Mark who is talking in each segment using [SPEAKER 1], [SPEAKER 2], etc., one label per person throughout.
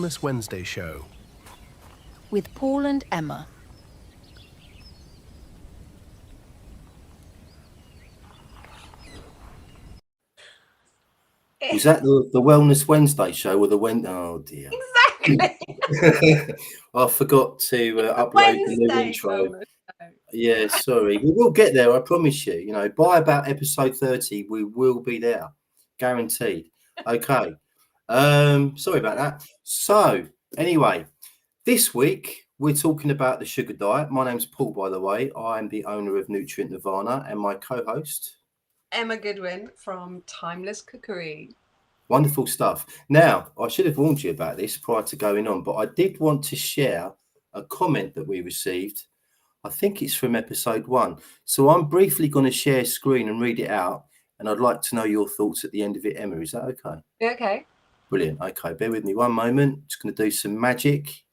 [SPEAKER 1] Wellness Wednesday show
[SPEAKER 2] with Paul and Emma.
[SPEAKER 3] Was that the Wellness Wednesday show or the Oh dear.
[SPEAKER 4] Exactly.
[SPEAKER 3] I forgot to upload the new intro. Yeah, sorry. We will get there, I promise you. You know, by about episode 30, we will be there. Guaranteed. Okay. Sorry about that. So, anyway, this week we're talking about the sugar diet. My name's Paul, by the way. I'm the owner of Nutrient Nirvana, and my co-host
[SPEAKER 4] Emma Goodwin from Timeless Cookery.
[SPEAKER 3] Wonderful stuff. Now, I should have warned you about this prior to going on, but I did want to share a comment that we received. I think it's from episode 1. So I'm briefly going to share screen and read it out, and I'd like to know your thoughts at the end of it, Emma. Is that okay?
[SPEAKER 4] Okay.
[SPEAKER 3] Brilliant. Okay, bear with me one moment. Just going to do some magic.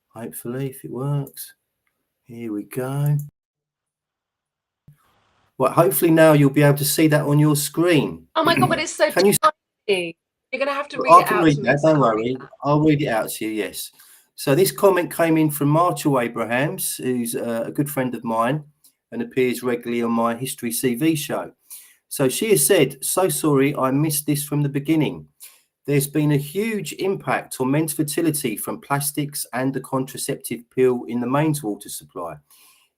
[SPEAKER 3] Hopefully, if it works. Here we go. Well, hopefully now you'll be able to see that on your screen.
[SPEAKER 4] Oh my God, but it's so tiny. You're going to have to read it out. I can read that,
[SPEAKER 3] don't worry. I'll read it out to you, yes. So this comment came in from Marshall Abrahams, who's a good friend of mine and appears regularly on my History CV show. So she has said, "So sorry, I missed this from the beginning. There's been a huge impact on men's fertility from plastics and the contraceptive pill in the mains water supply,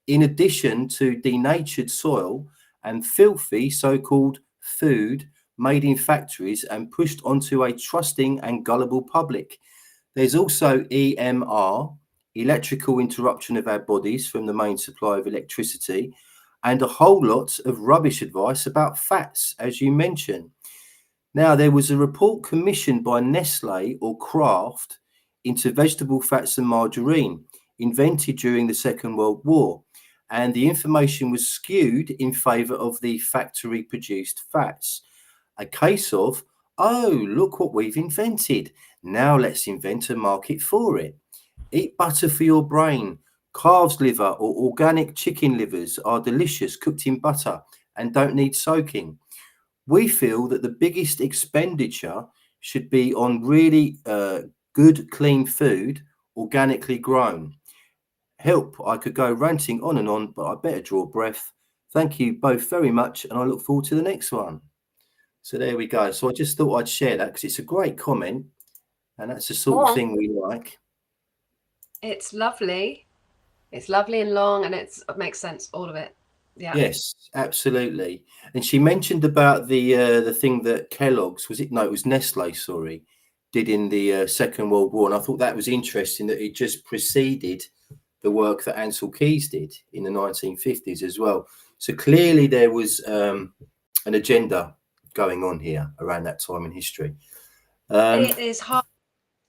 [SPEAKER 3] in addition to denatured soil and filthy so-called food made in factories and pushed onto a trusting and gullible public. There's also EMR, electrical interruption of our bodies from the main supply of electricity, and a whole lot of rubbish advice about fats, as you mentioned. Now, there was a report commissioned by Nestle or Kraft into vegetable fats and margarine, invented during the Second World War, and the information was skewed in favour of the factory-produced fats. A case of, oh, look what we've invented. Now let's invent a market for it. Eat butter for your brain. Calves liver or organic chicken livers are delicious, cooked in butter, and don't need soaking. We feel that the biggest expenditure should be on really good, clean food, organically grown. Help, I could go ranting on and on, but I better draw breath. Thank you both very much, and I look forward to the next one." So there we go. So I just thought I'd share that because it's a great comment, and that's the sort of thing we like.
[SPEAKER 4] It's lovely. It's lovely and long, and it makes sense, all of it. Yeah.
[SPEAKER 3] Yes, absolutely. And she mentioned about the thing that Kellogg's, was it? No, it was Nestle, sorry, did in the Second World War. And I thought that was interesting that it just preceded the work that Ansel Keys did in the 1950s as well. So clearly there was an agenda going on here around that time in history.
[SPEAKER 4] It is hard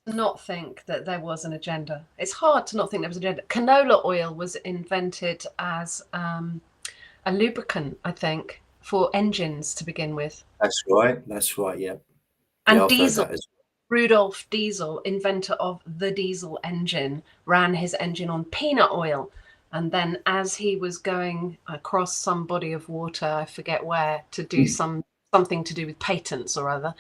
[SPEAKER 4] to not think that there was an agenda. It's hard to not think there was an agenda. Canola oil was invented as a lubricant, I think, for engines to begin with.
[SPEAKER 3] That's right, yeah.
[SPEAKER 4] And
[SPEAKER 3] yeah,
[SPEAKER 4] diesel. Rudolf Diesel, inventor of the diesel engine, ran his engine on peanut oil. And then as he was going across some body of water, I forget where, to do something to do with patents or other,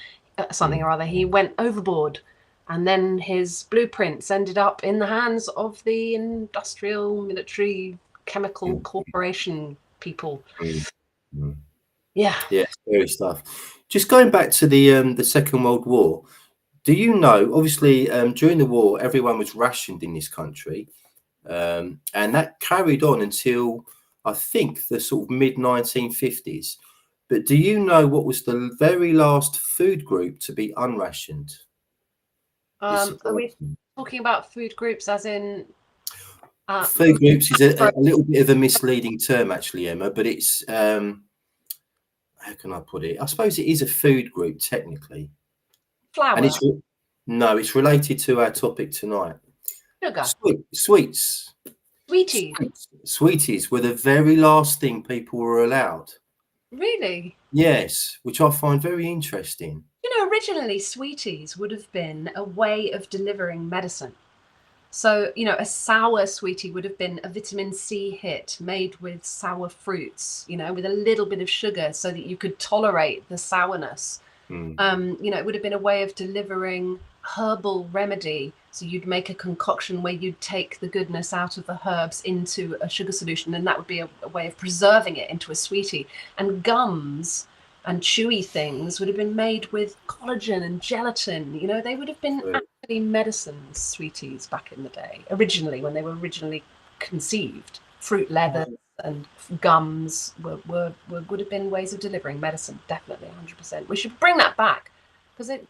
[SPEAKER 4] he went overboard. And then his blueprints ended up in the hands of the industrial, military, chemical corporation people. Yeah,
[SPEAKER 3] scary stuff. Just going back to the Second World War, do you know, obviously during the war everyone was rationed in this country, and that carried on until I think the sort of mid-1950s. But do you know what was the very last food group to be unrationed?
[SPEAKER 4] Are we talking about food groups as in
[SPEAKER 3] food groups is a little bit of a misleading term, actually, Emma, but it's how can I put it? I suppose it is a food group technically.
[SPEAKER 4] Flour.
[SPEAKER 3] And it's related to our topic tonight.
[SPEAKER 4] Sugar.
[SPEAKER 3] Sweets. Sweeties were the very last thing people were allowed.
[SPEAKER 4] Really?
[SPEAKER 3] Yes, which I find very interesting.
[SPEAKER 4] You know, originally sweeties would have been a way of delivering medicine. So, you know, a sour sweetie would have been a vitamin C hit made with sour fruits, you know, with a little bit of sugar so that you could tolerate the sourness. You know, it would have been a way of delivering herbal remedy. So you'd make a concoction where you'd take the goodness out of the herbs into a sugar solution, and that would be a way of preserving it into a sweetie. And gums and chewy things would have been made with collagen and gelatin. You know, they would have been actually medicines, sweeties, back in the day, originally, when they were originally conceived. Fruit leather and gums would have been ways of delivering medicine, definitely, 100%. We should bring that back, because it,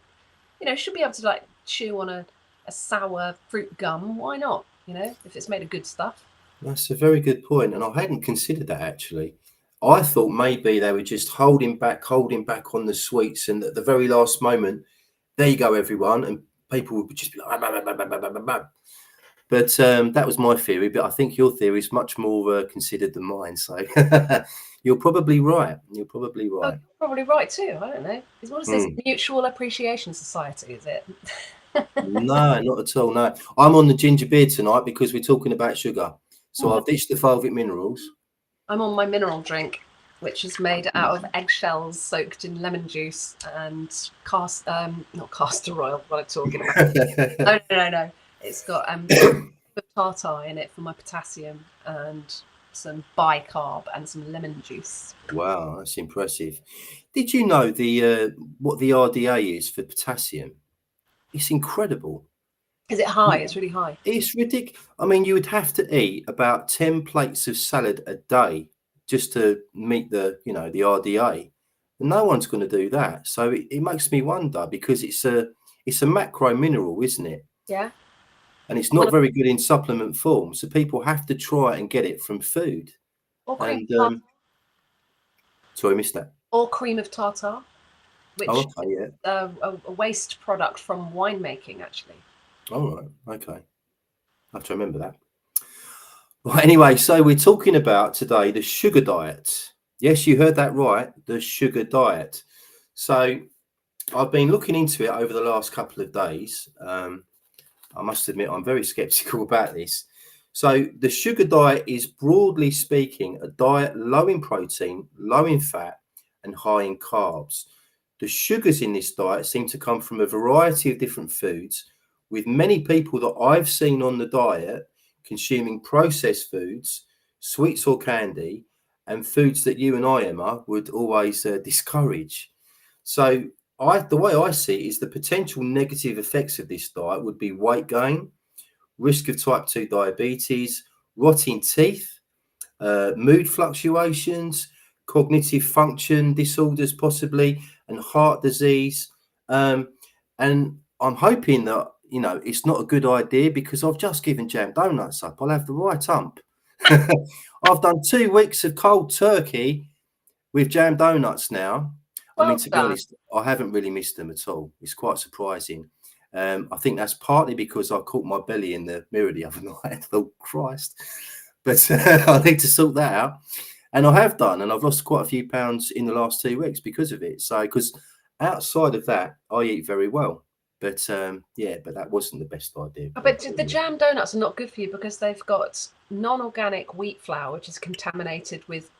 [SPEAKER 4] you know, should be able to like chew on a sour fruit gum. Why not? You know, if it's made of good stuff.
[SPEAKER 3] That's a very good point, and I hadn't considered that actually. I thought maybe they were just holding back on the sweets, and at the very last moment, there you go, everyone, and people would just be like, "Bah, bah, bah, bah, bah, bah, bah, bah." But that was my theory. But I think your theory is much more considered than mine. So you're probably right. You're probably
[SPEAKER 4] Oh,
[SPEAKER 3] right.
[SPEAKER 4] you're probably right too. I don't know. Because what is this? Mutual Appreciation Society, is it?
[SPEAKER 3] No, not at all. No, I'm on the ginger beer tonight because we're talking about sugar. So I've ditched the fulvic minerals.
[SPEAKER 4] I'm on my mineral drink, which is made out of eggshells soaked in lemon juice and not castor oil. What I'm talking about? No. It's got tartar in it for my potassium and some bicarb and some lemon juice.
[SPEAKER 3] Wow, that's impressive. Did you know the what the RDA is for potassium? It's incredible.
[SPEAKER 4] Is it high? It's really high.
[SPEAKER 3] It's ridiculous. I mean, you would have to eat about 10 plates of salad a day just to meet the, you know, the RDA. And no one's going to do that. So it makes me wonder, because it's a macro mineral, isn't it?
[SPEAKER 4] Yeah.
[SPEAKER 3] And it's not very good in supplement form. So people have to try and get it from food.
[SPEAKER 4] Or cream
[SPEAKER 3] And
[SPEAKER 4] of tartar.
[SPEAKER 3] sorry, I missed that.
[SPEAKER 4] Or cream of tartar, which
[SPEAKER 3] Okay, yeah.
[SPEAKER 4] is a waste product from winemaking, actually.
[SPEAKER 3] All right. Okay. I have to remember that. Well, anyway, so we're talking about today the sugar diet. Yes, you heard that right. The sugar diet. So I've been looking into it over the last couple of days. I must admit, I'm very skeptical about this. So the sugar diet is, broadly speaking, a diet low in protein, low in fat, and high in carbs. The sugars in this diet seem to come from a variety of different foods, with many people that I've seen on the diet consuming processed foods, sweets or candy, and foods that you and I, Emma, would always discourage. So the way I see it is the potential negative effects of this diet would be weight gain, risk of type 2 diabetes, rotting teeth, mood fluctuations, cognitive function disorders possibly, and heart disease. And I'm hoping that, you know, it's not a good idea, because I've just given jam donuts up. I'll have the right hump. I've done 2 weeks of cold turkey with jam donuts now. I mean, to be honest, I haven't really missed them at all. It's quite surprising. I think that's partly because I caught my belly in the mirror the other night. Oh, Christ. But I need to sort that out. And I have done, and I've lost quite a few pounds in the last 2 weeks because of it. So, because outside of that, I eat very well. But yeah, but that wasn't the best idea.
[SPEAKER 4] But the jam donuts are not good for you because they've got non-organic wheat flour, which is contaminated with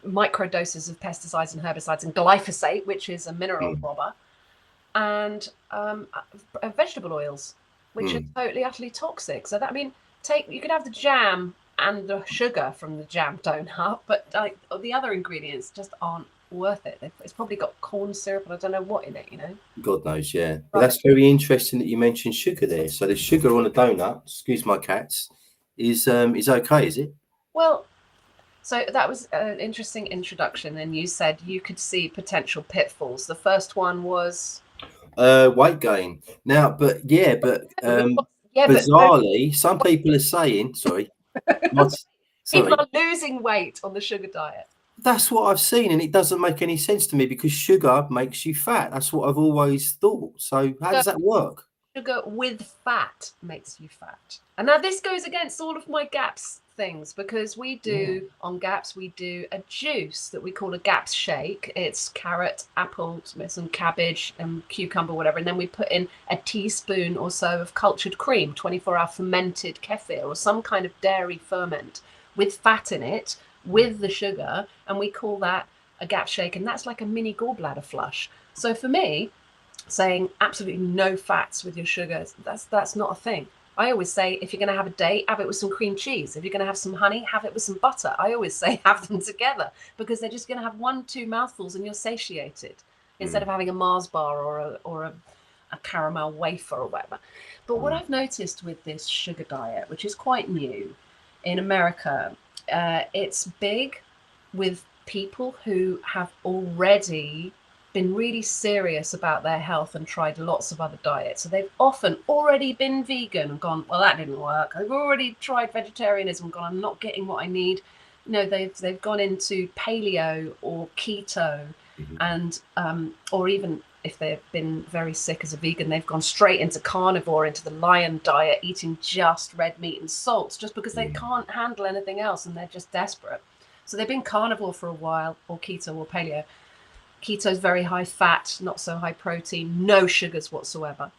[SPEAKER 4] micro doses of pesticides and herbicides and glyphosate, which is a mineral robber, and vegetable oils, which are totally utterly toxic. So that, I mean, you could have the jam and the sugar from the jam donut, but like the other ingredients just aren't worth it. It's probably got corn syrup and I don't know what in it, you know.
[SPEAKER 3] God knows, yeah. But that's very interesting that you mentioned sugar there. So the sugar on a donut, excuse my cats, is okay, is it?
[SPEAKER 4] Well, so that was an interesting introduction, and you said you could see potential pitfalls. The first one was
[SPEAKER 3] weight gain. Now, but bizarrely, some people are saying,
[SPEAKER 4] people are losing weight on the sugar diet.
[SPEAKER 3] That's what I've seen, and it doesn't make any sense to me, because sugar makes you fat. That's what I've always thought. So how does that work?
[SPEAKER 4] Sugar with fat makes you fat. And now this goes against all of my GAPS things, because we do on GAPS, we do a juice that we call a GAPS shake. It's carrot, apple, some cabbage and cucumber, whatever. And then we put in a teaspoon or so of cultured cream, 24-hour fermented kefir or some kind of dairy ferment with fat in it, with the sugar, and we call that a GAPS shake, and that's like a mini gallbladder flush. So for me, saying absolutely no fats with your sugars. That's not a thing. I always say, if you're going to have a date, have it with some cream cheese. If you're going to have some honey, have it with some butter. I always say have them together, because they're just going to have 1-2 mouthfuls and you're satiated, instead of having a Mars bar or a caramel wafer or whatever. But what I've noticed with this sugar diet, which is quite new in America, it's big with people who have already been really serious about their health and tried lots of other diets. So they've often already been vegan and gone, well, that didn't work. I've already tried vegetarianism and gone, I'm not getting what I need. No, they've gone into paleo or keto, and or even if they've been very sick as a vegan, they've gone straight into carnivore, into the lion diet, eating just red meat and salts, just because they can't handle anything else and they're just desperate. So they've been carnivore for a while, or keto or paleo. Keto is very high fat, not so high protein, no sugars whatsoever.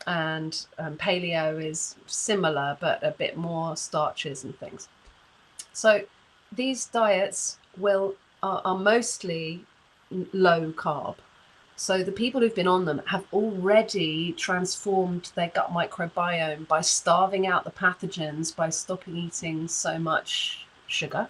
[SPEAKER 4] And paleo is similar, but a bit more starches and things. So these diets are mostly low carb. So the people who've been on them have already transformed their gut microbiome by starving out the pathogens, by stopping eating so much sugar.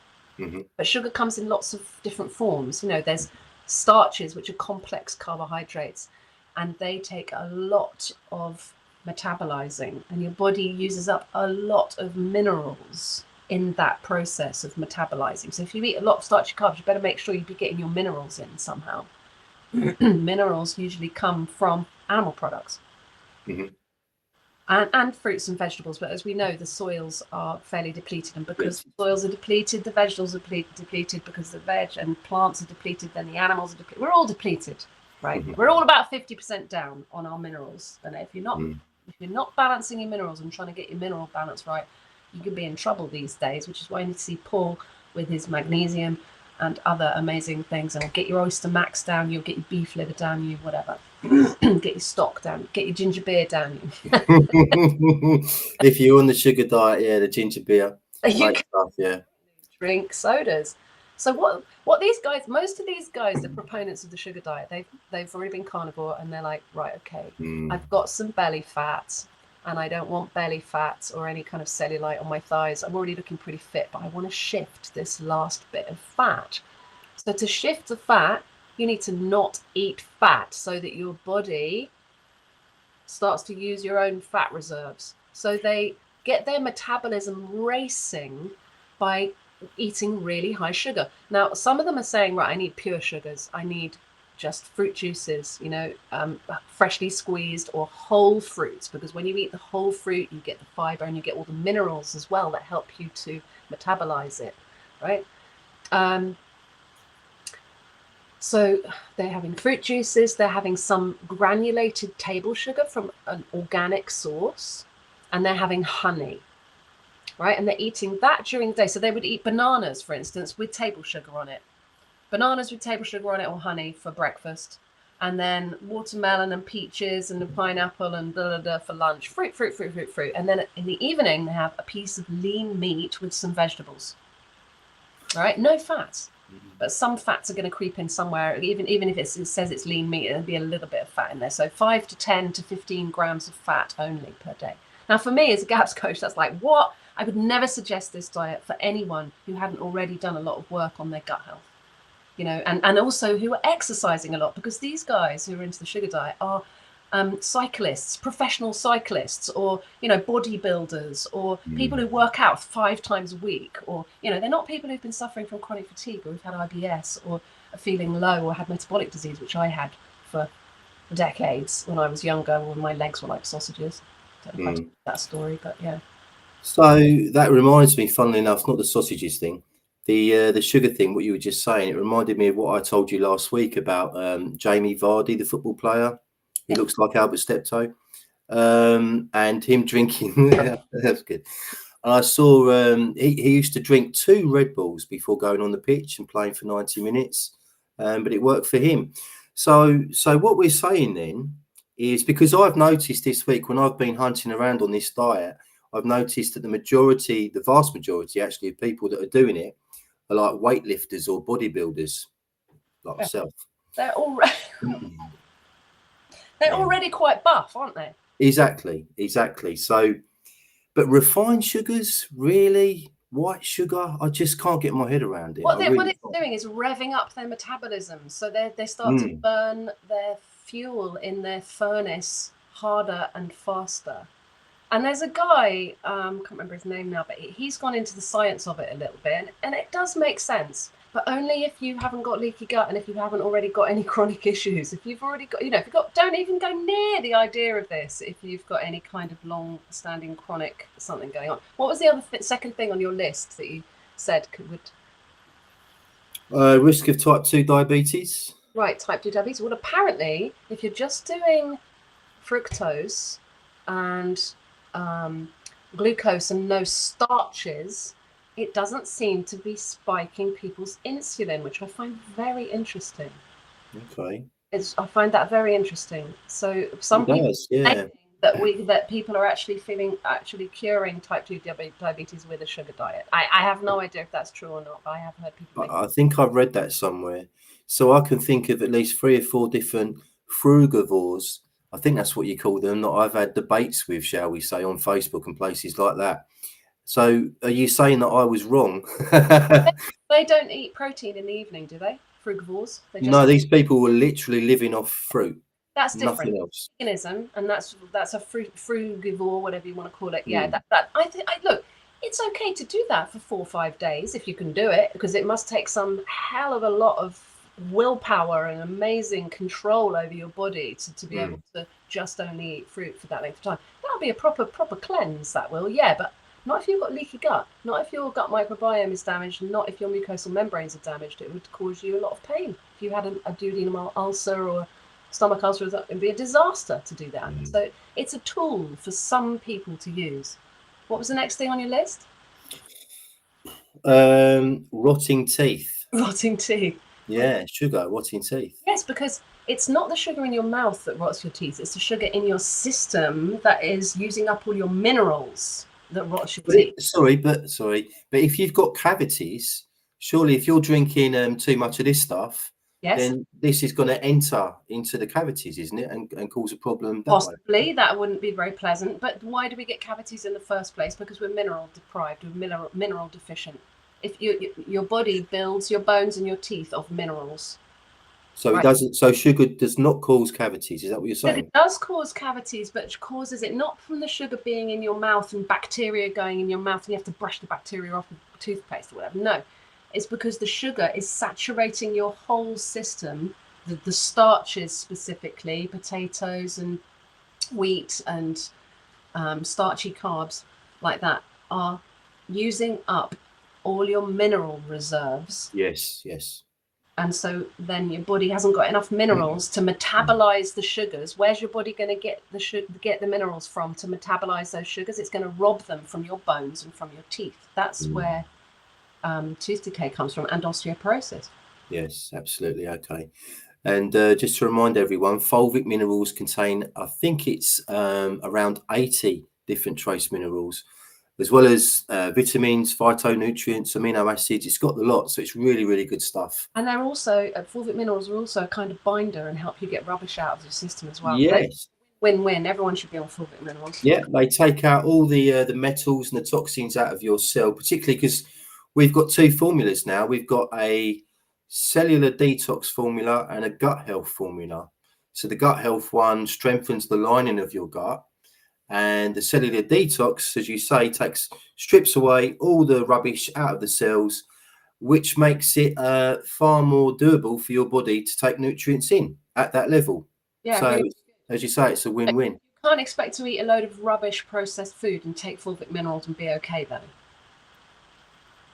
[SPEAKER 4] But sugar comes in lots of different forms. You know, there's starches, which are complex carbohydrates, and they take a lot of metabolizing, and your body uses up a lot of minerals in that process of metabolizing. So if you eat a lot of starchy carbs, you better make sure you be getting your minerals in somehow. Minerals usually come from animal products. And fruits and vegetables, but as we know, the soils are fairly depleted, and because the soils are depleted, the vegetables are depleted, because the veg and plants are depleted, then the animals are depleted. We're all depleted, right? We're all about 50% down on our minerals, and if you're not balancing your minerals and trying to get your mineral balance right, you could be in trouble these days, which is why you need to see Paul with his magnesium and other amazing things, and get your oyster max down, you'll get your beef liver down, you whatever. Get your stock down, get your ginger beer down.
[SPEAKER 3] If you're on the sugar diet, yeah, the ginger beer, stuff, yeah.
[SPEAKER 4] Drink sodas. So what these guys, most of these guys, the proponents of the sugar diet, they've already been carnivore, and they're like, right, okay, I've got some belly fat, and I don't want belly fat or any kind of cellulite on my thighs. I'm already looking pretty fit, but I want to shift this last bit of fat. So to shift the fat, you need to not eat fat, so that your body starts to use your own fat reserves. So they get their metabolism racing by eating really high sugar. Now, some of them are saying, right, I need pure sugars. I need just fruit juices, you know, freshly squeezed or whole fruits, because when you eat the whole fruit, you get the fiber and you get all the minerals as well that help you to metabolize it, right? So they're having fruit juices, they're having some granulated table sugar from an organic source, and they're having honey, right? And they're eating that during the day. So they would eat bananas, for instance, with table sugar on it. Bananas with table sugar on it, or honey for breakfast. And then watermelon and peaches and pineapple and for lunch. Fruit. And then in the evening, they have a piece of lean meat with some vegetables. All right, no fats. But some fats are going to creep in somewhere. Even if it says it's lean meat, there'll be a little bit of fat in there. So 5 to 10 to 15 grams of fat only per day. Now, for me as a GAPS coach, that's like, what? I would never suggest this diet for anyone who hadn't already done a lot of work on their gut health, you know, and also who are exercising a lot, because these guys who are into the sugar diet are cyclists, professional cyclists, or, you know, bodybuilders, or people who work out 5 times a week, or, you know, they're not people who've been suffering from chronic fatigue, or who've had IBS, or are feeling low, or had metabolic disease, which I had for decades when I was younger, when my legs were like sausages. Don't know if I told that story, but yeah.
[SPEAKER 3] So that reminds me, funnily enough, not the sausages thing, the sugar thing, what you were just saying, it reminded me of what I told you last week about Jamie Vardy, the football player. He looks like Albert Steptoe, and him drinking. That's good. And I saw he used to drink 2 Red Bulls before going on the pitch and playing for 90 minutes, but it worked for him. So what we're saying then is, because I've noticed this week when I've been hunting around on this diet, I've noticed that the vast majority actually of people that are doing it are like weightlifters or bodybuilders like myself.
[SPEAKER 4] They're all They're already quite buff, aren't they?
[SPEAKER 3] Exactly. So, but refined sugars, really? White sugar? I just can't get my head around it.
[SPEAKER 4] What it's doing is revving up their metabolism. So they start to burn their fuel in their furnace harder and faster. And there's a guy, can't remember his name now, but he's gone into the science of it a little bit, and it does make sense, but only if you haven't got leaky gut and if you haven't already got any chronic issues. If you've already got, if you've got, don't even go near the idea of this if you've got any kind of long-standing chronic something going on. What was the other second thing on your list that you said would...
[SPEAKER 3] risk of type 2 diabetes.
[SPEAKER 4] Right, type 2 diabetes. Well, apparently, if you're just doing fructose and glucose and no starches, it doesn't seem to be spiking people's insulin, which I find very interesting.
[SPEAKER 3] Okay.
[SPEAKER 4] I find that very interesting. So some people think that people are actually curing type 2 diabetes with a sugar diet. I have no idea if that's true or not, but I have heard people.
[SPEAKER 3] I think I've read that somewhere. So I can think of at least 3 or 4 different frugivores. I think that's what you call them, that I've had debates with, shall we say, on Facebook and places like that. So are you saying that I was wrong?
[SPEAKER 4] They don't eat protein in the evening, do they? Frugivores?
[SPEAKER 3] No, these people were literally living off fruit.
[SPEAKER 4] That's different.
[SPEAKER 3] Nothing else.
[SPEAKER 4] Veganism, and that's a frugivore, whatever you want to call it. Yeah, I think look, it's okay to do that for 4 or 5 days if you can do it, because it must take some hell of a lot of willpower and amazing control over your body to be able to just only eat fruit for that length of time. That'll be a proper cleanse, that will, yeah, but not if you've got leaky gut, not if your gut microbiome is damaged, not if your mucosal membranes are damaged. It would cause you a lot of pain. If you had a duodenal ulcer or stomach ulcer, it would be a disaster to do that. So it's a tool for some people to use. What was the next thing on your list?
[SPEAKER 3] Rotting teeth.
[SPEAKER 4] Rotting teeth.
[SPEAKER 3] Yeah, sugar, rotting teeth.
[SPEAKER 4] Yes, because it's not the sugar in your mouth that rots your teeth. It's the sugar in your system that is using up all your minerals that rots your teeth.
[SPEAKER 3] Sorry, but if you've got cavities, surely if you're drinking too much of this stuff, then this is going to enter into the cavities, isn't it, and cause a problem?
[SPEAKER 4] Possibly, that wouldn't be very pleasant. But why do we get cavities in the first place? Because we're mineral deprived, we're mineral deficient. If your body builds your bones and your teeth of minerals.
[SPEAKER 3] So it doesn't. So sugar does not cause cavities. Is that what you're saying?
[SPEAKER 4] It does cause cavities, but it causes it not from the sugar being in your mouth and bacteria going in your mouth, and you have to brush the bacteria off with toothpaste or whatever. No, it's because the sugar is saturating your whole system. The starches, specifically potatoes and wheat and starchy carbs like that, are using up all your mineral reserves.
[SPEAKER 3] Yes.
[SPEAKER 4] And so then your body hasn't got enough minerals to metabolize the sugars. Where's your body going to get the minerals from to metabolize those sugars? It's going to rob them from your bones and from your teeth. That's where tooth decay comes from, and osteoporosis. Yes,
[SPEAKER 3] absolutely. Okay. And just to remind everyone, fulvic minerals contain, I think it's around 80 different trace minerals, as well as vitamins, phytonutrients, amino acids. It's got the lot, so it's really, really good stuff.
[SPEAKER 4] And they're also, fulvic minerals are also a kind of binder and help you get rubbish out of your system as well.
[SPEAKER 3] Yes.
[SPEAKER 4] Win-win. Everyone should be on fulvic minerals.
[SPEAKER 3] Yeah, they take out all the metals and the toxins out of your cell, particularly because we've got 2 formulas now. We've got a cellular detox formula and a gut health formula. So the gut health one strengthens the lining of your gut, and the cellular detox, as you say, strips away all the rubbish out of the cells, which makes it far more doable for your body to take nutrients in at that level.
[SPEAKER 4] Yeah.
[SPEAKER 3] So, really, as you say, it's a win-win.
[SPEAKER 4] You can't expect to eat a load of rubbish processed food and take fulvic minerals and be okay, though.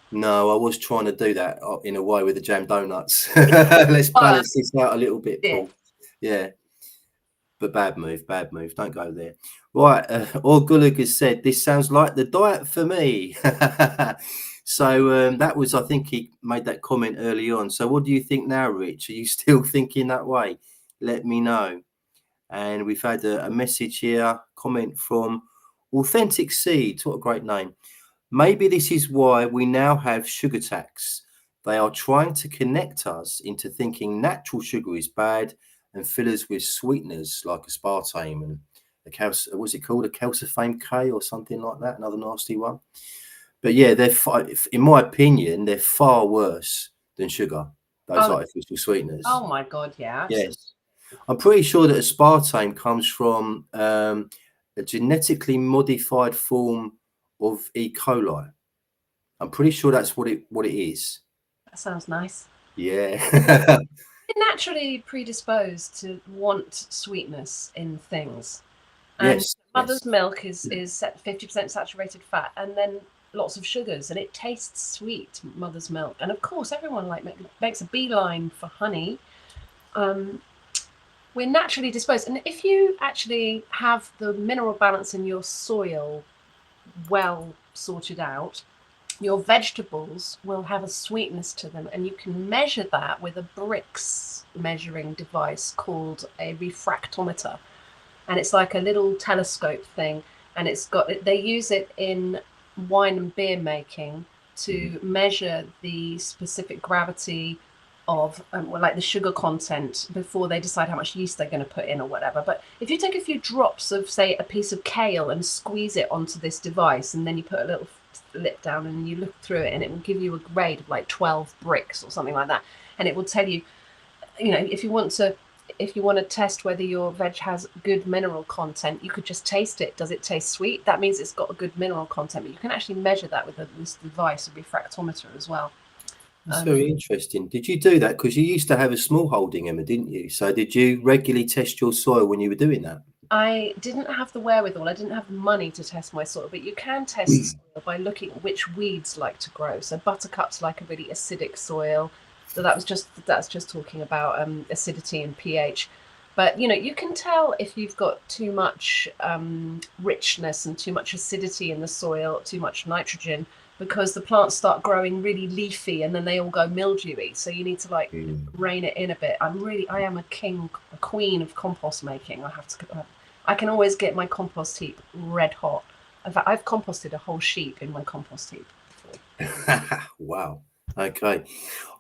[SPEAKER 3] No, I was trying to do that in a way with the jam donuts. Let's balance this out a little bit, Paul. Yeah. But bad move. Don't go there. Right. Gulag has said, this sounds like the diet for me. So that was, I think he made that comment early on. So what do you think now, Rich? Are you still thinking that way? Let me know. And we've had a message here, comment from Authentic Seeds. What a great name. Maybe this is why we now have sugar tax. They are trying to connect us into thinking natural sugar is bad and fillers with sweeteners like aspartame and what's it called, a calcifame K or something like that, another nasty one. But yeah, in my opinion, they're far worse than sugar, those artificial sweeteners.
[SPEAKER 4] Oh my God, yeah.
[SPEAKER 3] Yes. I'm pretty sure that aspartame comes from a genetically modified form of E. coli. I'm pretty sure that's what it is.
[SPEAKER 4] That sounds nice.
[SPEAKER 3] Yeah.
[SPEAKER 4] We're naturally predisposed to want sweetness in things. And
[SPEAKER 3] Yes.
[SPEAKER 4] mother's milk is 50% saturated fat, and then lots of sugars, and it tastes sweet, mother's milk. And of course, everyone makes a beeline for honey. We're naturally disposed, and if you actually have the mineral balance in your soil well sorted out, your vegetables will have a sweetness to them, and you can measure that with a Brix measuring device called a refractometer. And it's like a little telescope thing, and they use it in wine and beer making to measure the specific gravity of like the sugar content before they decide how much yeast they're going to put in or whatever. But if you take a few drops of, say, a piece of kale and squeeze it onto this device, and then you put a little lip down and you look through it, and it will give you a grade of like 12 Brix or something like that, and it will tell you, if you want to test whether your veg has good mineral content, you could just taste it. Does it taste sweet? That means it's got a good mineral content, but you can actually measure that with this device, a refractometer, as well.
[SPEAKER 3] That's very interesting. Did you do that? Because you used to have a small holding, Emma, didn't you? So did you regularly test your soil when you were doing that?
[SPEAKER 4] I didn't have the wherewithal. I didn't have the money to test my soil, but you can test soil by looking at which weeds like to grow. So buttercups like a really acidic soil. So that's just talking about acidity and pH. But you can tell if you've got too much richness and too much acidity in the soil, too much nitrogen, because the plants start growing really leafy and then they all go mildewy. So you need to rein it in a bit. I am a queen of compost making. I can always get my compost heap red hot. In fact, I've composted a whole sheep in my compost heap before.
[SPEAKER 3] Wow. Okay.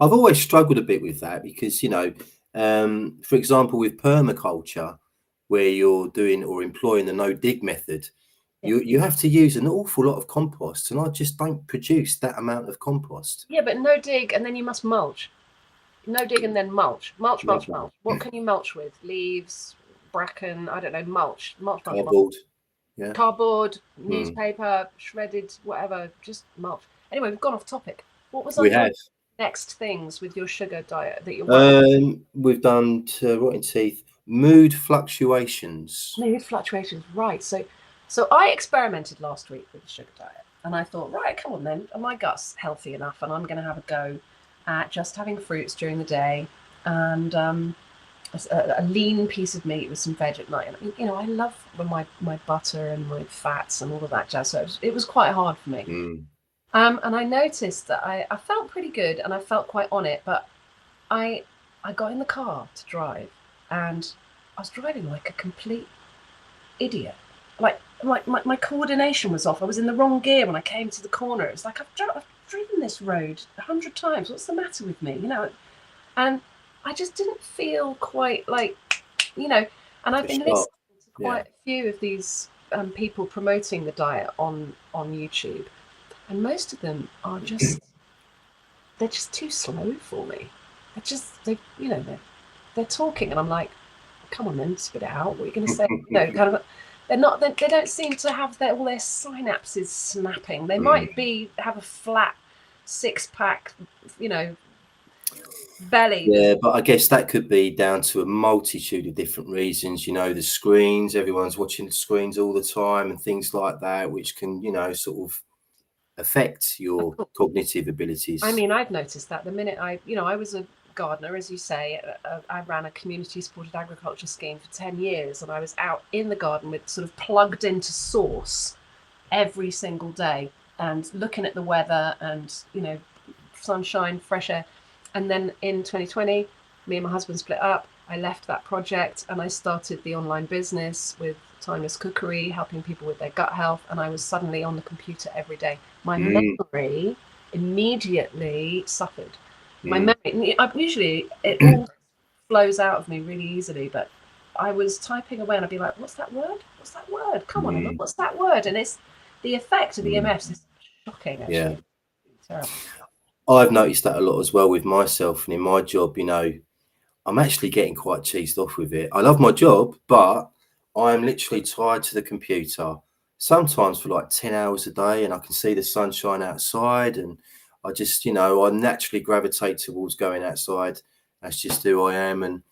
[SPEAKER 3] I've always struggled a bit with that because, for example, with permaculture, where you're doing or employing the no dig method, you have to use an awful lot of compost, and I just don't produce that amount of compost.
[SPEAKER 4] Yeah, but no dig, and then you must mulch. No dig and then mulch. Mulch. What can you mulch with? Leaves, bracken, I don't know, mulch.
[SPEAKER 3] Cardboard. Yeah.
[SPEAKER 4] Cardboard, newspaper, shredded, whatever, just mulch. Anyway, we've gone off topic. What was your next things with your sugar diet that you're
[SPEAKER 3] we've done rotten teeth, mood fluctuations.
[SPEAKER 4] Mood fluctuations, right. So I experimented last week with the sugar diet, and I thought, right, come on then, my gut's healthy enough, and I'm going to have a go at just having fruits during the day, and a lean piece of meat with some veg at night. And I love my butter and my fats and all of that jazz. So it was quite hard for me. And I noticed that I felt pretty good and I felt quite on it, but I got in the car to drive, and I was driving like a complete idiot. Like my coordination was off. I was in the wrong gear when I came to the corner. It's like I've driven this road 100 times. What's the matter with me? And I just didn't feel quite and I've been listening to quite a few of these people promoting the diet on YouTube, and most of them are they're just too slow for me. They're talking, and I'm like, come on then, spit it out. What are you going to say? Kind of. They don't seem to have all their synapses snapping. They might have a flat 6-pack, belly.
[SPEAKER 3] Yeah, but I guess that could be down to a multitude of different reasons. The screens, everyone's watching the screens all the time and things like that, which can, sort of affect your cognitive abilities.
[SPEAKER 4] I mean, I've noticed that the minute I was a gardener, as you say. I ran a community supported agriculture scheme for 10 years, and I was out in the garden with sort of plugged into source every single day and looking at the weather and sunshine, fresh air. And then in 2020, me and my husband split up. I left that project and I started the online business with Timeless Cookery, helping people with their gut health, and I was suddenly on the computer every day. My memory immediately suffered. My memory, usually it all flows out of me really easily. But I was typing away and I'd be like, what's that word? What's that word? Come on, Emma, what's that word? And it's the effect of the EMFs is shocking, actually.
[SPEAKER 3] Yeah.
[SPEAKER 4] Terrible.
[SPEAKER 3] I've noticed that a lot as well with myself and in my job. I'm actually getting quite cheesed off with it. I love my job, but I'm literally tied to the computer sometimes for like 10 hours a day, and I can see the sunshine outside, and I just, I naturally gravitate towards going outside. That's just who I am, and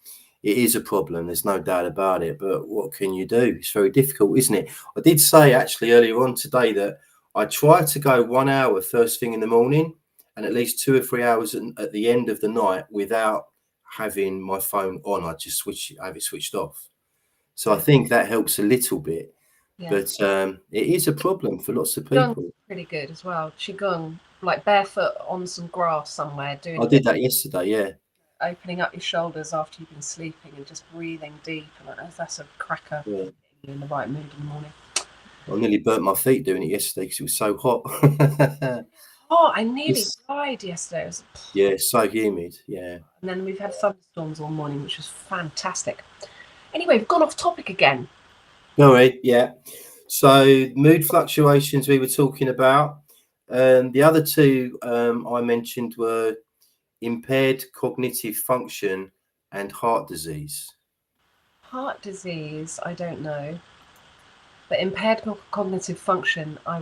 [SPEAKER 3] it is a problem. There's no doubt about it, but what can you do? It's very difficult, isn't it? I did say actually earlier on today that I try to go 1 hour first thing in the morning and at least 2 or 3 hours at the end of the night without having my phone on. I just have it switched off. So I think that helps a little bit, but it is a problem for lots of people.
[SPEAKER 4] Qigong's pretty good as well. Qigong, like barefoot on some grass somewhere, doing.
[SPEAKER 3] I did that yesterday. Yeah.
[SPEAKER 4] Opening up your shoulders after you've been sleeping and just breathing deep, and that's a cracker.
[SPEAKER 3] Yeah.
[SPEAKER 4] Getting you in the right mood in the morning.
[SPEAKER 3] I nearly burnt my feet doing it yesterday because it was so hot.
[SPEAKER 4] Oh, I nearly died yesterday.
[SPEAKER 3] Yeah, so humid. Yeah.
[SPEAKER 4] And then we've had thunderstorms all morning, which was fantastic. Anyway, we've gone off topic again.
[SPEAKER 3] All right. Yeah. So mood fluctuations we were talking about. The other two I mentioned were impaired cognitive function and heart disease.
[SPEAKER 4] Heart disease, I don't know. But impaired cognitive function, I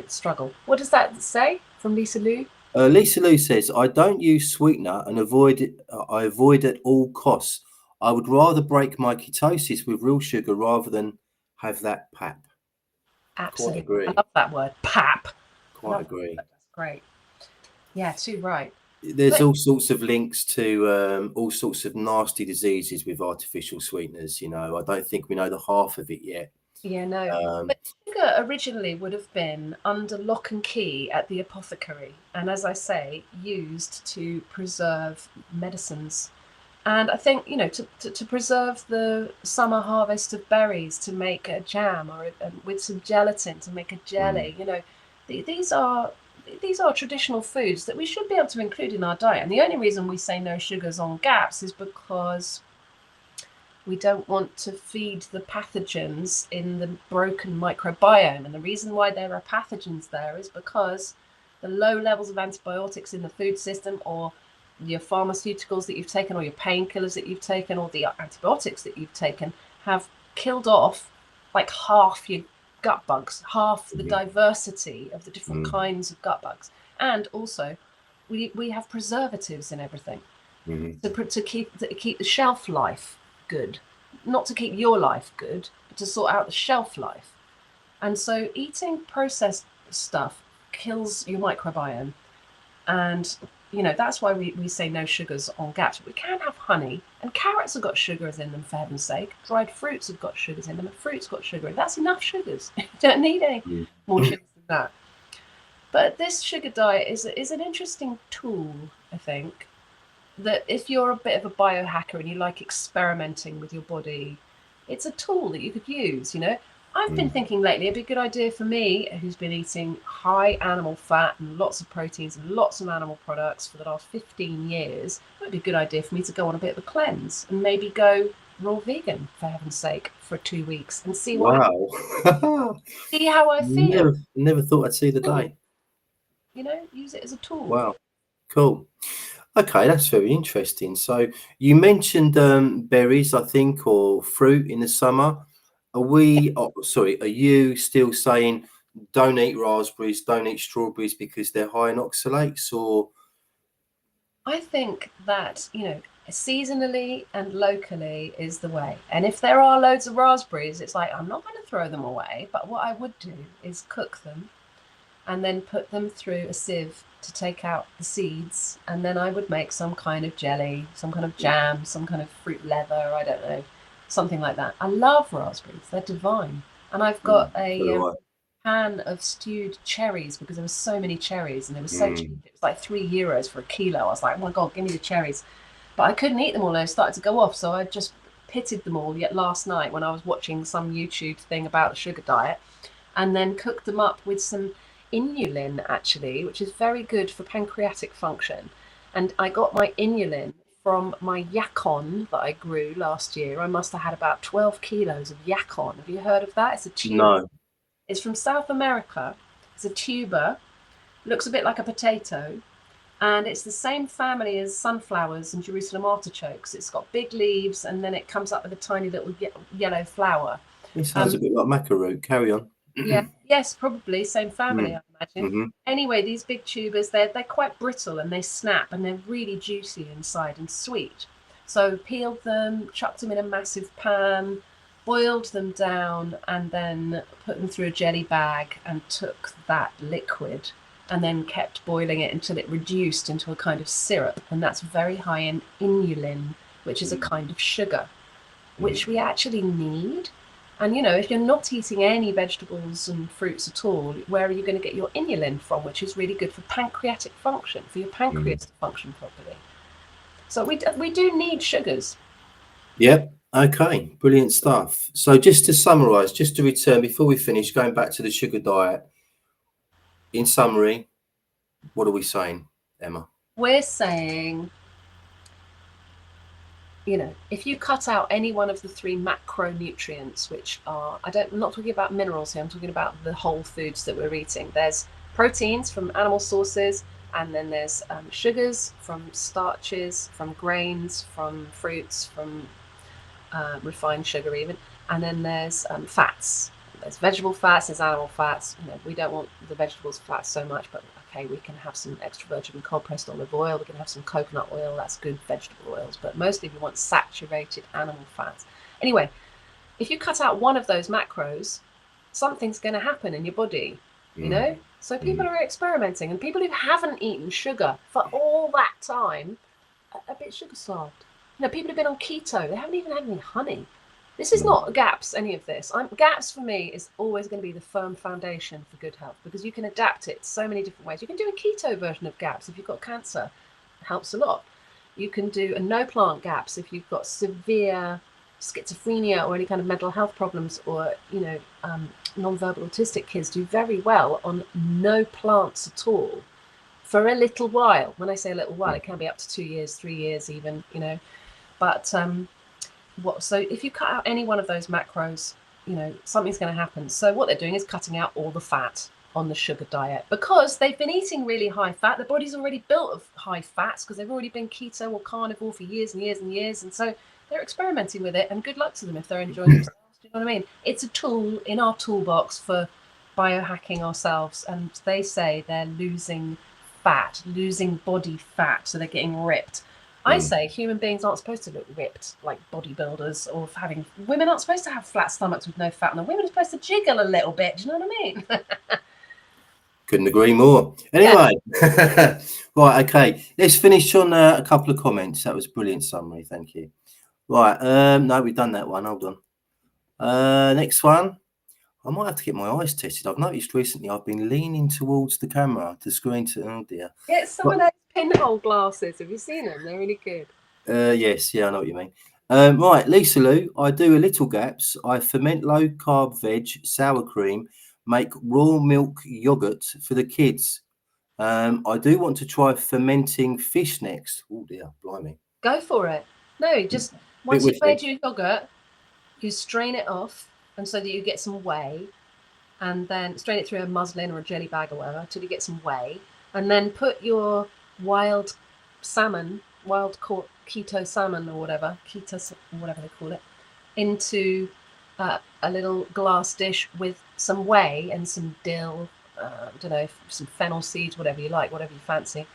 [SPEAKER 4] struggle. What does that say from Lisa Lou?
[SPEAKER 3] Lisa Lou says, I don't use sweetener and I avoid at all costs. I would rather break my ketosis with real sugar rather than have that pap.
[SPEAKER 4] Absolutely.
[SPEAKER 3] Quite agree.
[SPEAKER 4] I love that word, pap.
[SPEAKER 3] Quite agree.
[SPEAKER 4] That's great. Yeah, too right.
[SPEAKER 3] There's all sorts of links to all sorts of nasty diseases with artificial sweeteners. I don't think we know the half of it yet.
[SPEAKER 4] Yeah, no. But sugar originally would have been under lock and key at the apothecary, and as I say, used to preserve medicines. And I think, to preserve the summer harvest of berries to make a jam, or with some gelatin to make a jelly. These are traditional foods that we should be able to include in our diet. And the only reason we say no sugars on GAPS is because we don't want to feed the pathogens in the broken microbiome. And the reason why there are pathogens there is because the low levels of antibiotics in the food system, or your pharmaceuticals that you've taken, or your painkillers that you've taken, or the antibiotics that you've taken, have killed off like half your gut bugs, half the diversity of the different kinds of gut bugs. And also we have preservatives in everything to keep the shelf life good, not to keep your life good, but to sort out the shelf life. And so eating processed stuff kills your microbiome, and that's why we say no sugars on GAPS. We can have honey, and carrots have got sugars in them, for heaven's sake. Dried fruits have got sugars in them, and fruit's got sugar. That's enough sugars. You don't need any more sugars than that. But this sugar diet is an interesting tool, I think, that if you're a bit of a biohacker and you like experimenting with your body, it's a tool that you could use. I've been thinking lately it'd be a good idea for me, who's been eating high animal fat and lots of proteins and lots of animal products for the last 15 years. It would be a good idea for me to go on a bit of a cleanse and maybe go raw vegan, for heaven's sake, for 2 weeks and see what see how I feel.
[SPEAKER 3] Never thought I'd see the day.
[SPEAKER 4] Use it as a tool.
[SPEAKER 3] Wow, cool. Okay, that's very interesting. So you mentioned berries, I think, or fruit in the summer. Are you still saying don't eat raspberries, don't eat strawberries because they're high in oxalates? Or
[SPEAKER 4] I think that, seasonally and locally is the way. And if there are loads of raspberries, it's like, I'm not going to throw them away. But what I would do is cook them and then put them through a sieve to take out the seeds. And then I would make some kind of jelly, some kind of jam, some kind of fruit leather, I don't know, something like that. I love raspberries. They're divine. And I've got a pan of stewed cherries because there were so many cherries and they were so cheap. It was like €3 for a kilo. I was like, oh my God, give me the cherries. But I couldn't eat them all. They started to go off. So I just pitted them all yet last night when I was watching some YouTube thing about the sugar diet, and then cooked them up with some inulin, actually, which is very good for pancreatic function. And I got my inulin from my yacon that I grew last year. I must have had about 12 kilos of yacon. Have you heard of that? It's a tuber.
[SPEAKER 3] No.
[SPEAKER 4] It's from South America. It's a tuber. Looks a bit like a potato. And it's the same family as sunflowers and Jerusalem artichokes. It's got big leaves, and then it comes up with a tiny little yellow flower.
[SPEAKER 3] It sounds a bit like macaroon. Carry on.
[SPEAKER 4] Yeah, yes, probably same family, I imagine.
[SPEAKER 3] Mm-hmm.
[SPEAKER 4] Anyway, these big tubers, they're quite brittle and they snap, and they're really juicy inside and sweet. So peeled them, chucked them in a massive pan, boiled them down, and then put them through a jelly bag and took that liquid and then kept boiling it until it reduced into a kind of syrup. And that's very high in inulin, which is a kind of sugar, which we actually need. And, you know, if you're not eating any vegetables and fruits at all, where are you going to get your inulin from, which is really good for pancreatic function, for your pancreas to function properly. So we do need sugars.
[SPEAKER 3] Yep. Okay. Brilliant stuff. So just to summarize, just to return before we finish, going back to the sugar diet, in summary, what are we saying, Emma?
[SPEAKER 4] We're saying, you know, if you cut out any one of the 3 macronutrients, which are, I'm not talking about minerals here, I'm talking about the whole foods that we're eating. There's proteins from animal sources, and then there's sugars from starches, from grains, from fruits, from refined sugar even, and then there's fats. There's vegetable fats, there's animal fats. You know, we don't want the vegetables fats so much, but okay, we can have some extra virgin cold pressed olive oil, we can have some coconut oil, that's good vegetable oils, but mostly we want saturated animal fats. Anyway, if you cut out one of those macros, something's going to happen in your body, you know? So people are experimenting, and people who haven't eaten sugar for all that time are a bit sugar starved. You know, people who've been on keto, they haven't even had any honey. This is not GAPS, any of this. GAPS for me is always going to be the firm foundation for good health, because you can adapt it so many different ways. You can do a keto version of GAPS if you've got cancer. It helps a lot. You can do a no plant GAPS if you've got severe schizophrenia or any kind of mental health problems, or, you know, non-verbal autistic kids do very well on no plants at all for a little while. When I say a little while, it can be up to 2 years, 3 years even, you know. But so if you cut out any one of those macros, you know, something's going to happen. So what they're doing is cutting out all the fat on the sugar diet, because they've been eating really high fat. The body's already built of high fats because they've already been keto or carnivore for years and years and years. And so they're experimenting with it, and good luck to them if they're enjoying themselves. Do you know what I mean? It's a tool in our toolbox for biohacking ourselves. And they say they're losing fat, losing body fat. So they're getting ripped. I say human beings aren't supposed to look ripped like bodybuilders, or women aren't supposed to have flat stomachs with no fat on them. Women are supposed to jiggle a little bit. Do you know what I mean?
[SPEAKER 3] Couldn't agree more. Anyway, right, okay. Let's finish on a couple of comments. That was a brilliant summary. Thank you. Right, no, we've done that one. Hold on. Next one. I might have to get my eyes tested. I've noticed recently I've been leaning towards the camera, the screen. Oh dear.
[SPEAKER 4] Get some of those pinhole glasses. Have you seen them? They're really good.
[SPEAKER 3] Yes, yeah, I know what you mean. Right, Lisa Lou, I do a little GAPS. I ferment low carb veg, sour cream, make raw milk yogurt for the kids. I do want to try fermenting fish next. Oh dear, blimey.
[SPEAKER 4] Go for it. No, just once you've made your yogurt, you strain it off, and so that you get some whey, and then strain it through a muslin or a jelly bag or whatever until you get some whey, and then put your wild salmon, wild caught keto salmon or whatever they call it, into a little glass dish with some whey and some dill, I don't know, some fennel seeds, whatever you like, whatever you fancy,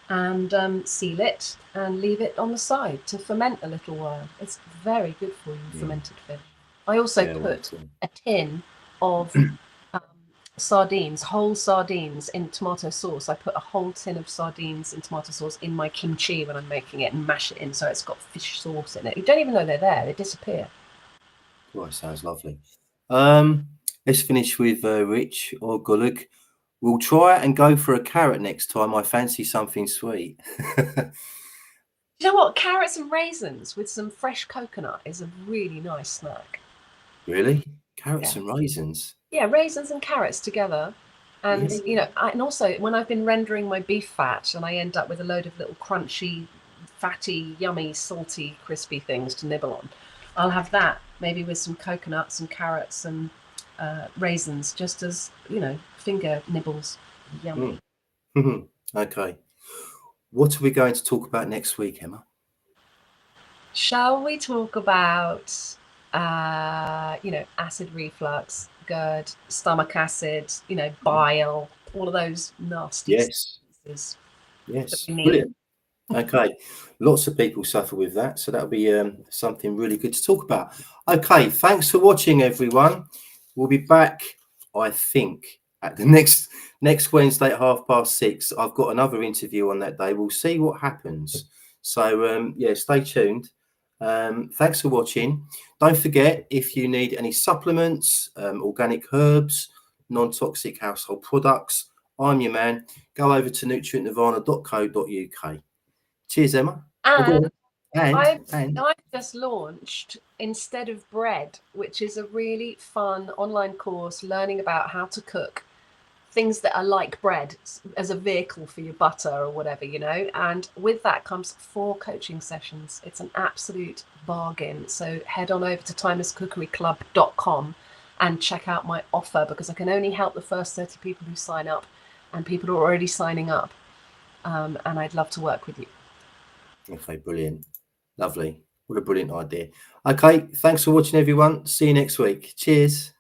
[SPEAKER 4] and seal it and leave it on the side to ferment a little while. It's very good for you, fermented fish. I also put a tin of sardines, whole sardines in tomato sauce. I put a whole tin of sardines in tomato sauce in my kimchi when I'm making it, and mash it in so it's got fish sauce in it. You don't even know they're there, they disappear.
[SPEAKER 3] Oh, it sounds lovely. Let's finish with Rich or Gulag. We'll try and go for a carrot next time. I fancy something sweet.
[SPEAKER 4] You know what? Carrots and raisins with some fresh coconut is a really nice snack.
[SPEAKER 3] Really? Carrots and raisins?
[SPEAKER 4] Yeah, raisins and carrots together. And, you know, and also when I've been rendering my beef fat and I end up with a load of little crunchy fatty, yummy, salty, crispy things to nibble on. I'll have that maybe with some coconuts and carrots and raisins, just as, you know, finger nibbles. Yummy.
[SPEAKER 3] Okay. What are we going to talk about next week, Emma?
[SPEAKER 4] Shall we talk about, you know, acid reflux, GERD, stomach acid, you know, bile, all of those nasty substances that we need?
[SPEAKER 3] Brilliant. Okay, lots of people suffer with that, so that'll be something really good to talk about. Okay, thanks for watching, everyone. We'll be back, I think, at the next Wednesday at 6:30. I've got another interview on that day. We'll see what happens. So yeah, stay tuned. Thanks for watching. Don't forget, if you need any supplements, organic herbs, non-toxic household products, I'm your man. Go over to nutrientnirvana.co.uk. Cheers, Emma.
[SPEAKER 4] And I've
[SPEAKER 3] And
[SPEAKER 4] just launched Instead of Bread, which is a really fun online course learning about how to cook things that are like bread as a vehicle for your butter or whatever, you know. And with that comes 4 coaching sessions. It's an absolute bargain. So head on over to timelesscookeryclub.com and check out my offer, because I can only help the first 30 people who sign up, and people are already signing up. And I'd love to work with you.
[SPEAKER 3] okay, brilliant. Lovely. What a brilliant idea. Okay, thanks for watching, everyone. See you next week. Cheers.